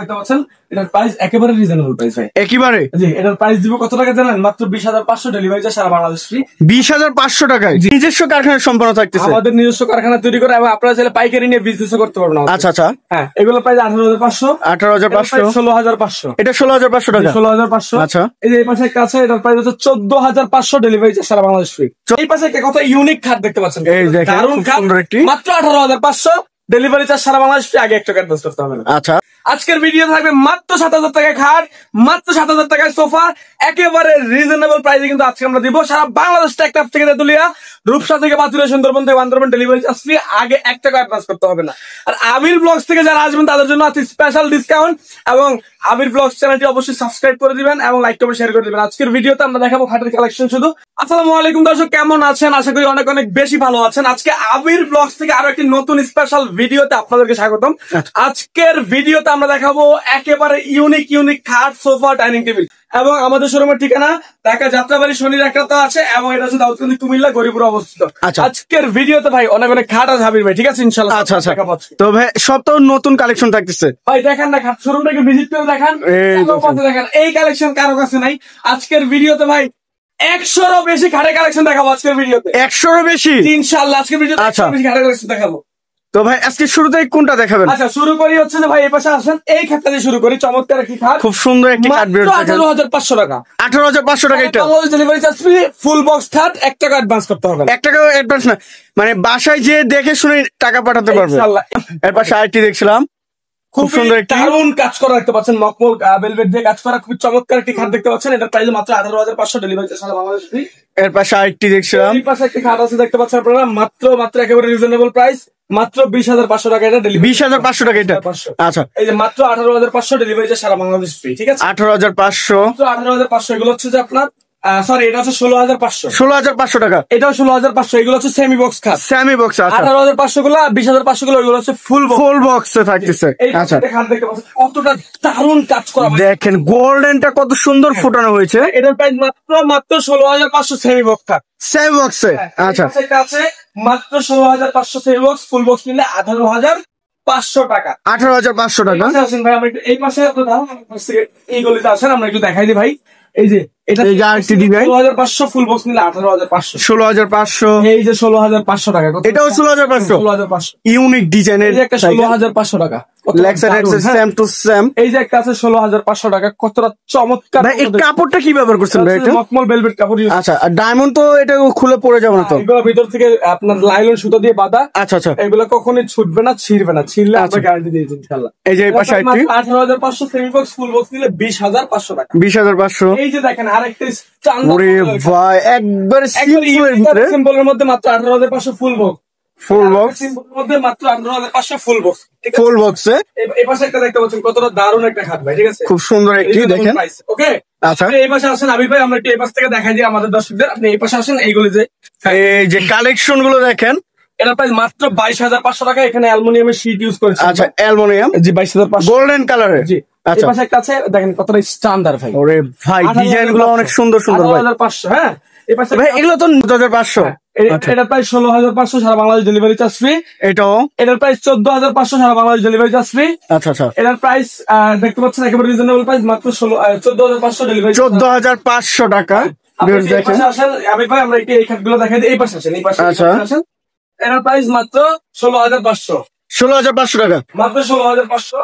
দেখতে পাচ্ছেন এটার প্রাইস একেবারে রিজনেবল প্রাইস ভাই, একেবারে। জি, এটার প্রাইস দিব কত টাকা জানেন? মাত্র 20,500, ডেলিভারি চার্জ সারা বাংলাদেশ ফ্রি। 20,500 টাকায় নিজস্ব কারখানার সম্পন্ন থাকতেছে। আমাদের নিজস্ব কারখানা তৈরি করে এবং আপনারা চাইলে পাইকারি নিয়ে বিজনেস করতে পারবেন। আচ্ছা আচ্ছা, হ্যাঁ, এগুলো প্রাইস 18,500। 18,500, 16,500। এটা 16,500 টাকা। 16,500। আচ্ছা, এই যে এই পাশে একটা আছে, এটার প্রাইস হচ্ছে 14,500, ডেলিভারি চার্জ সারা বাংলাদেশ ফ্রি। এই পাশে একটা কত ইউনিক খাট দেখতে পাচ্ছেন, এই দেখেন খুব সুন্দর একটি, মাত্র 18,500, ডেলিভারি চার্জ সারা বাংলাদেশ ফ্রি। আগে একটা অ্যাডভান্স করতে হবে না। আচ্ছা, আজকের ভিডিও থাকবে মাত্র 7,000 টাকায় খাট, মাত্র 7,000 টাকায় সোফা, একেবারে রিজনেবল প্রাইসে কিন্তু আজকে আমরা দিব সারা বাংলাদেশ টেকনাফ থেকে তেতুলিয়া, রূপসা থেকে পাতুলিয়া, সুন্দরবন থেকে বান্দরবন, ডেলিভারি চার্জ ফ্রি। আগে 1 টাকা অ্যাডভান্স করতে হবে না। আর আবির ব্লগস থেকে যারা আসবেন তাদের জন্য আছে স্পেশাল ডিসকাউন্ট, এবং আবির ব্লগস চ্যানেলটি অবশ্যই সাবস্ক্রাইব করে দিবেন এবং লাইক কমেন্ট শেয়ার করে দিবেন। আজকের ভিডিওতে আমরা দেখাবো খাটের কালেকশন শুধু। আসসালামু আলাইকুম দর্শক, কেমন আছেন? আশা করি অনেক অনেক বেশি ভালো আছেন। আজকে আবির ব্লগস থেকে আরো একটি নতুন স্পেশাল ভিডিওতে আপনাদেরকে স্বাগতম। আজকের ভিডিওতে আমরা দেখাবো একেবারে ইউনিক খাট, সোফা, ডাইনিং টেবিল, এবং আমাদের শোরুমের ঠিকানা ঢাকা যাত্রাবাড়ি শনির একটা আছে, এবং এটা হচ্ছে দাউদকান্দি কুমিল্লা গরিপুরে অবস্থিত। আজকের ভিডিওতে ভাই অনেক অনেক খাট আছে হাবির ভাই, ঠিক আছে ইনশাআল্লাহ। আচ্ছা আচ্ছা, তো ভাই সব তো নতুন কালেকশন থাকতেছে ভাই, দেখেন না খাট শোরুমটাকে ভিজিট করে দেখান, দেখেন এই কালেকশন কারো কাছে নাই। আজকের ভিডিওতে ভাই 100-এরও বেশি খাটের কালেকশন দেখাবো আজকের ভিডিওতে। 100-এরও বেশি ইনশাআল্লাহ আজকের ভিডিওতে 100 বেশি খাটের কালেকশন দেখাবো। তো ভাই আজকে শুরুতে কোনটা দেখাবেন? আচ্ছা, শুরু করি হচ্ছে না ভাই, এই পাশে আসেন, এই খাটটা দিয়ে শুরু করি। চমৎকার একটি খাট, খুব সুন্দর একটি খাট, 18,500 টাকা। 18,500 টাকা। এটা delivery charge free, full box খাট, 1 টাকা অ্যাডভান্স করতে হবে। 1 টাকা অ্যাডভান্স না, মানে বাসায় যে দেখে শুনে টাকা পাঠাতে পারবে। এর পাশে আরেকটি দেখছিলাম, খুব সুন্দর একটি দারুণ কাজ করা দেখতে পাচ্ছেন, মকমল ভেলভেট দিয়ে কাজ করা, খুব চমৎকার একটি খাট দেখতে পাচ্ছেন। এটার প্রাইস মাত্র 18,500, ডেলিভারি চার্জ সারা বাংলাদেশ ফ্রি। এর পাশে আরেকটি দেখছিলাম, এই পাশে একটি খাট আছে দেখতে পাচ্ছেন আপনারা, মাত্র একেবারে রিজনেবল প্রাইস, মাত্র 20,500 টাকা। এটা 20,500 টাকা। এটা আচ্ছা, এই যে মাত্র 18,500, ডেলিভারি চার্জ সারা বাংলাদেশ ফ্রি, ঠিক আছে। 18,500, 18,500। এগুলো হচ্ছে যে আপনার সরি, এটা হচ্ছে 16,500। 16,500 টাকা। এটাও 16,500। এগুলো হচ্ছে সেমি বক্স খাট, সেমি বক্স। 18,500 গুলো, 20,500 গুলো, এগুলো হচ্ছে ফুল বক্স থাকতেছে। আচ্ছা, খাট দেখতে পাচ্ছেন কতটা দারুণ কাজ করা, দেখেন গোল্ডেনটা কত সুন্দর ফুটানো হয়েছে। এটার প্রাইস মাত্র 16,500, সেমি বক্স খাট, সেমি বক্সে। আচ্ছা, এটা আছে মাত্র 16,500, সেমি বক্স, ফুল বক্স নিলে 18,500 টাকা। 18,500 টাকা। আসেন ভাই, আমরা একটু এই পাশে এই গলিতে আসেন, আমরা একটু দেখাই দিই ভাই। এই যে এটা 16,500, ফুল বক্স নিলে 18,500। 16,500, এই যে 16,500 টাকা। এটাও 16,500। 16,500 ইউনিক ডিজাইনের একটা 16,500 টাকা। এই যে একটা আছে 16,500 টাকা, কতটা চমৎকার। এই কাপড়টা কি ব্যবহার করছেন ভাই? এটা মকমল ভেলভেট কাপড়। আচ্ছা, আর ডায়মন্ড তো এটা খুলে পড়ে যাবে না তো? এগুলো ভিতর থেকে আপনার লাইলন সুতো দিয়ে বাঁধা। আচ্ছা আচ্ছা, এগুলো কখনোই ছুটবে না, ছিড়বে না, ছিড়লে আমরা গ্যারান্টি দিয়েছি ইনশাআল্লাহ। এই যে এই পাশে 18,500, সেমি বক্স, ফুল বক্স নিলে 20,500 টাকা। 20,500। এই যে দেখেন আরেকটা ওরে ভাই, একবারে সিম্পলের মধ্যে মাত্র 18,500, ফুল বক্স। ফুল বক্স মধ্যে মাত্র 18,500, ফুল বক্স। ফুল বক্সে এই পাশে একটা দেখতে পাচ্ছেন, কতটা দারুণ একটা খাট ভাই, ঠিক আছে, খুব সুন্দর একটি, দেখেন। ওকে, আচ্ছা, এই পাশে আসেন আবির ভাই, আমরা একটু এই পাশ থেকে দেখাই দিই আমাদের দর্শকদের। আপনি এই পাশে আসেন, এইগুলি এই যে কালেকশন গুলো দেখেন। এটা প্রাইস মাত্র 22,500 টাকা। এখানে অ্যালুমিনিয়ামের শীট ইউজ করেছে। আচ্ছা, অ্যালুমিনিয়াম। জি, 22,500, গোল্ডেন কালারের। জি। আচ্ছা, এই পাশে একটা আছে, দেখেন কতটা স্ট্যান্ডার্ড ভাই। ওরে ভাই, ডিজাইন গুলো অনেক সুন্দর সুন্দর ভাই। 18,500। হ্যাঁ, এই পাশে ভাই এগুলো তো 18,500। এটা প্রাইস 16,500, সারা বাংলাদেশ ডেলিভারি চার্জ ফ্রি। এটার প্রাইস 14,500, সারা বাংলাদেশ ডেলিভারি চার্জ ফ্রি। আচ্ছা আচ্ছা, এটার প্রাইস দেখতে পাচ্ছেন একেবারে রিজনেবল প্রাইস, মাত্র 14,500, ডেলিভারি 14,500 টাকা। দেখেন আবির ভাই, আমরা এই খাটগুলো দেখাই দিই। এই পাশে আসেন, এই পাশে আসেন। এটার প্রাইস মাত্র 16,500। 16,500 টাকা, মাত্র 16,500।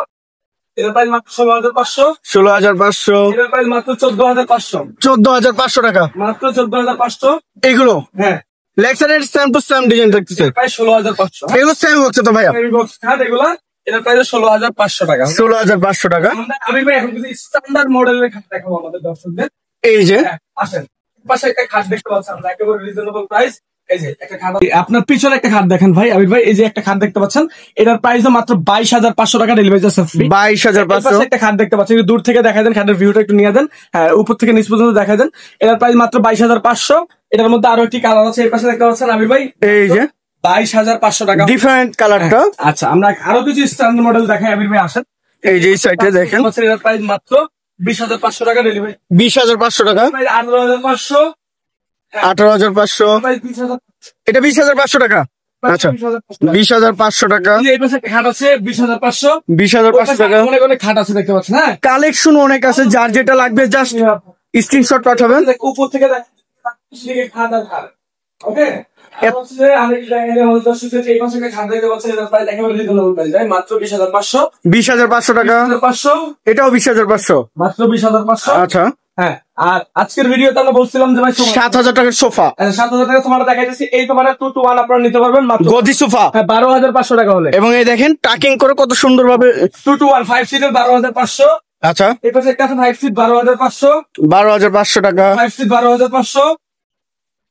এটার প্রাইস মাত্র 16,500। 16,500। এটার প্রাইস মাত্র 14,500। 14,500 টাকা, মাত্র 14,500। এগুলো হ্যাঁ, লেক্সারের সেম টু সেম ডিজাইন থাকতেছে। প্রাইস 16,500। এগুলো সেম বক্স তো ভাইয়া? সেমি বক্স খাট এগুলো। এটার প্রাইস 16,500 টাকা। 16,500 টাকা। আমি ভাই এখন যদি স্ট্যান্ডার্ড মডেলের খাট দেখাবো আমাদের দর্শকদের। এই যে আসেন, পাশে একটা খাট দেখতে পাচ্ছেন আমরা, একেবারে রিজনেবল প্রাইস। এই যে একটা খাট, আপনার পিছনে একটা খাট দেখেন ভাই আবির ভাই। এই যে একটা খাট দেখতে পাচ্ছেন, এটার প্রাইস মাত্র 22,500 টাকা, ডেলিভারি চার্জ ফ্রি। 22,500। একটা খাট দেখতে পাচ্ছেন, দূর থেকে দেখা দেন, খাটের ভিউটা একটু নিয়ে দেন। হ্যাঁ, উপর থেকে নিচ পর্যন্ত দেখা দেন। এটার প্রাইস মাত্র 22,500। এটার মধ্যে আরো একটি কালার আছে, এই পাশে দেখতে পাচ্ছেন আবির ভাই। এই যে 22,500 টাকা, ডিফারেন্ট কালারটা। আচ্ছা, আমরা আরো কিছু স্ট্যান্ডার্ড মডেল দেখাই আবির ভাই, আসেন। এই যে সাইডে দেখেন, এটার প্রাইস মাত্র 20,500 টাকা, ডেলিভারি 20,500 টাকা। 18,500। 18,500। এটা 20,500 টাকা। আচ্ছা 20,500 টাকা। এই পাশে একটা খাট আছে 20,500। 20,500 টাকা। অনেক অনেক খাট আছে দেখতে পাচ্ছেন। হ্যাঁ, কালেকশন অনেক আছে, যার যেটা লাগবে জাস্ট স্ক্রিনশট পাঠাবেন। দেখ, উপর থেকে দেখ, খাট আর খাট। ওকে, মাত্র 20,500 টাকা। 500, এটাও 20,500। মাত্র 20,500। আচ্ছা, হ্যাঁ, আর আজকের ভিডিওতে আমরা বলছিলাম যে ভাই 7,000 টাকার সোফা, 7,000 টাকা তোমার দেখাইতেছি। এই তোমার 2 to 1 আপনারা নিতে পারবেন মাত্র গদি সোফা। 12,500 টাকা হলে। এবং এই দেখেন টাকিং করে কত সুন্দর ভাবে 2 to 1 5 সিটের 12,500। আচ্ছা, এই পাশে একটা আছে 5 সিট 12,500। 12,500 টাকা। 5 সিট 12,500।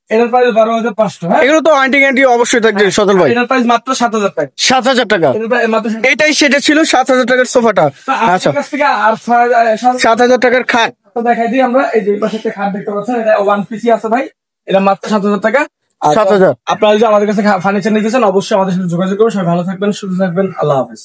এটার প্রাইস 12,500। হ্যাঁ, এগুলো তো ওয়ারেন্টি গ্যারান্টি অবশ্যই থাকবে সজল ভাই। এটার প্রাইস মাত্র 7,000 টাকা। 7,000 টাকা। এটার প্রাইস মাত্র 7,000 এটাই সেটা ছিল 7,000 টাকার সোফাটা। আচ্ছা, কাছ থেকে আর 7,000 টাকার খাট। দেখাই দিই আমরা। এই যে এই পাশে একটা খাট দেখতে পাচ্ছেন, এটা 1 পিসি আছে ভাই। এটা মাত্র 7,000 টাকা। 7,000। আপনারা যদি আমাদের কাছে ফার্নিচার নিতে চান অবশ্যই আমাদের সাথে যোগাযোগ করুন। সবাই ভালো থাকবেন, সুস্থ থাকবেন। আল্লাহ হাফেজ।